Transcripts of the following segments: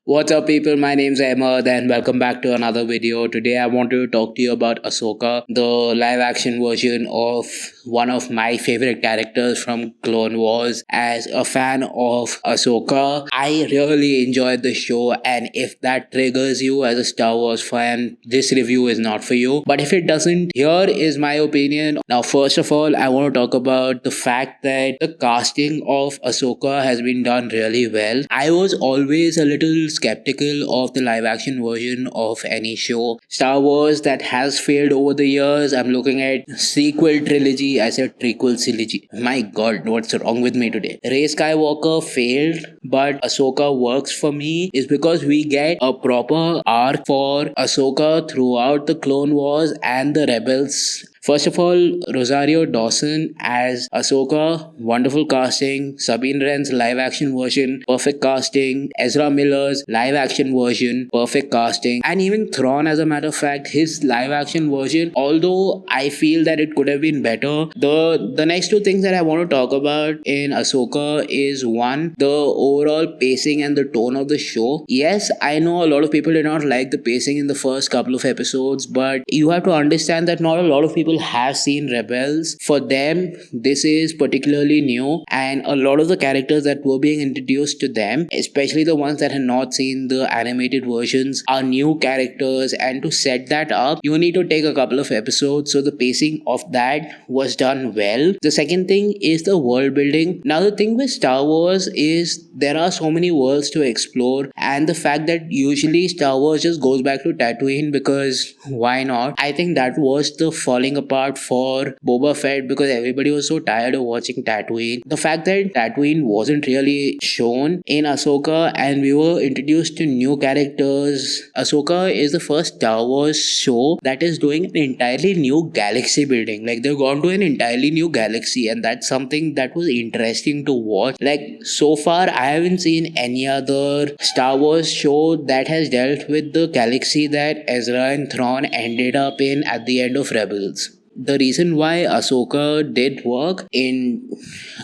What's up, people? My name's Ahmed, and welcome back to another video. Today, I want to talk to you about Ahsoka, the live action version of one of my favorite characters from Clone Wars. As a fan of Ahsoka, I really enjoyed the show, and if that triggers you as a Star Wars fan, this review is not for you. But if it doesn't, here is my opinion. Now, first of all, I want to talk about the fact that the casting of Ahsoka has been done really well. I was always a little skeptical of the live action version of any show. Star Wars that has failed over the years. I'm looking at sequel trilogy. I said prequel trilogy. My god, what's wrong with me today? Rey Skywalker failed, but Ahsoka works for me is because we get a proper arc for Ahsoka throughout the Clone Wars and the Rebels. First of all, Rosario Dawson as Ahsoka, wonderful casting. Sabine Wren's live action version, perfect casting. Ezra Miller's live action version, perfect casting. And even Thrawn, as a matter of fact, his live action version, although I feel that it could have been better. The next two things that I want to talk about in Ahsoka is one, the overall pacing and the tone of the show. Yes, I know a lot of people did not like the pacing in the first couple of episodes, but you have to understand that not a lot of people have seen Rebels. For them, this is particularly new, and a lot of the characters that were being introduced to them, especially the ones that had not seen the animated versions, are new characters. And to set that up, you need to take a couple of episodes, so the pacing of that was done well. The second thing is the world building. Now, the thing with Star Wars is there are so many worlds to explore, and the fact that usually Star Wars just goes back to Tatooine because why not? I think that was the falling apart for Boba Fett because everybody was so tired of watching Tatooine. The fact that Tatooine wasn't really shown in Ahsoka and we were introduced to new characters. Ahsoka is the first Star Wars show that is doing an entirely new galaxy building. Like, they've gone to an entirely new galaxy, and that's something that was interesting to watch. Like, so far, I haven't seen any other Star Wars show that has dealt with the galaxy that Ezra and Thrawn ended up in at the end of Rebels. The reason why Ahsoka did work in,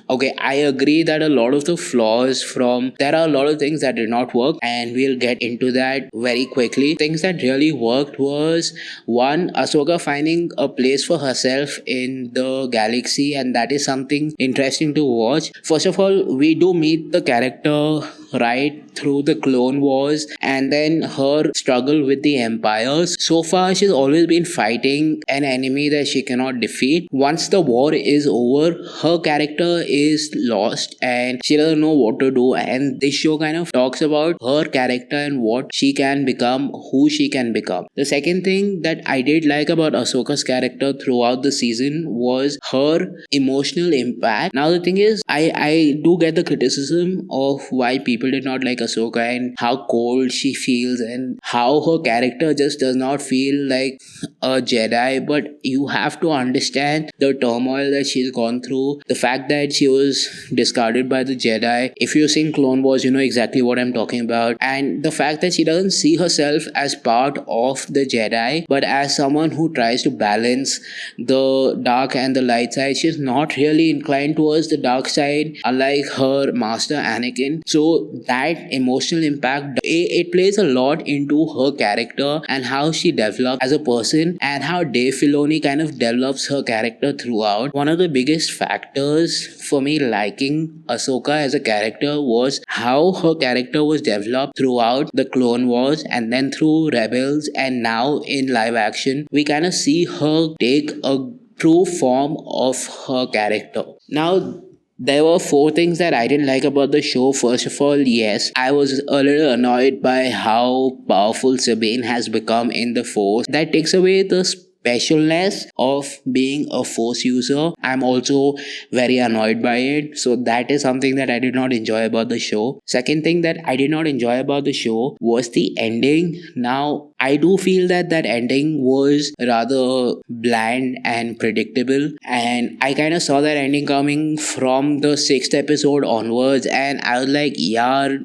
okay, I agree that a lot of the flaws from, there are a lot of things that did not work, and we'll get into that very quickly. Things that really worked was one, Ahsoka finding a place for herself in the galaxy, and that is something interesting to watch. First of all, we do meet the character right through the Clone Wars and then her struggle with the empires. So far, she's always been fighting an enemy that she cannot defeat. Once the war is over, her character is lost and she doesn't know what to do. And this show kind of talks about her character and what she can become, who she can become. The second thing that I did like about Ahsoka's character throughout the season was her emotional impact. Now, the thing is, I do get the criticism of why people did not like Ahsoka and how cold she feels and how her character just does not feel like a Jedi. But you have to understand the turmoil that she's gone through, the fact that she was discarded by the Jedi. If you've seen Clone Wars, you know exactly what I'm talking about. And the fact that she doesn't see herself as part of the Jedi, but as someone who tries to balance the dark and the light side. She's not really inclined towards the dark side, unlike her master Anakin. So that emotional impact, it plays a lot into her character and how she develops as a person and how Dave Filoni kind of develops her character throughout. One of the biggest factors for me liking Ahsoka as a character was how her character was developed throughout the Clone Wars and then through Rebels, and now in live action we kind of see her take a true form of her character. Now, there were four things that I didn't like about the show. First of all, yes, I was a little annoyed by how powerful Sabine has become in the Force. That takes away the specialness of being a Force user. I'm also very annoyed by it. So that is something that I did not enjoy about the show. Second thing that I did not enjoy about the show was the ending. Now, I do feel that that ending was rather bland and predictable, and I kind of saw that ending coming from the sixth episode onwards, and I was like, yeah,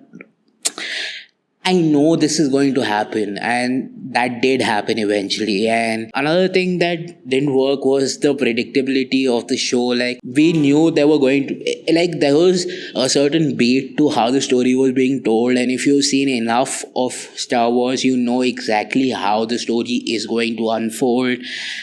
I know this is going to happen, and that did happen eventually. And another thing that didn't work was the predictability of the show. Like, we knew they were going to, like, there was a certain beat to how the story was being told, and if you've seen enough of Star Wars, you know exactly how the story is going to unfold,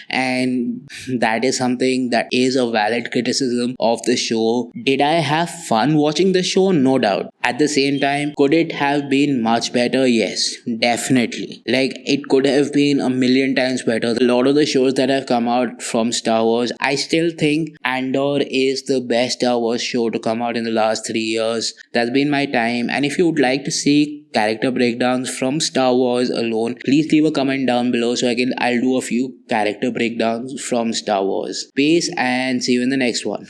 and that is something that is a valid criticism of the show. Did I have fun watching the show? No doubt. At the same time, could it have been much better? Yes, definitely. Like, it could have been a million times better. A lot of the shows that have come out from Star Wars, I still think Andor is the best Star Wars show to come out in the last 3 years. That's been my time. And if you would like to see character breakdowns from Star Wars alone, please leave a comment down below so I'll do a few character breakdowns from Star Wars. Peace and see you in the next one.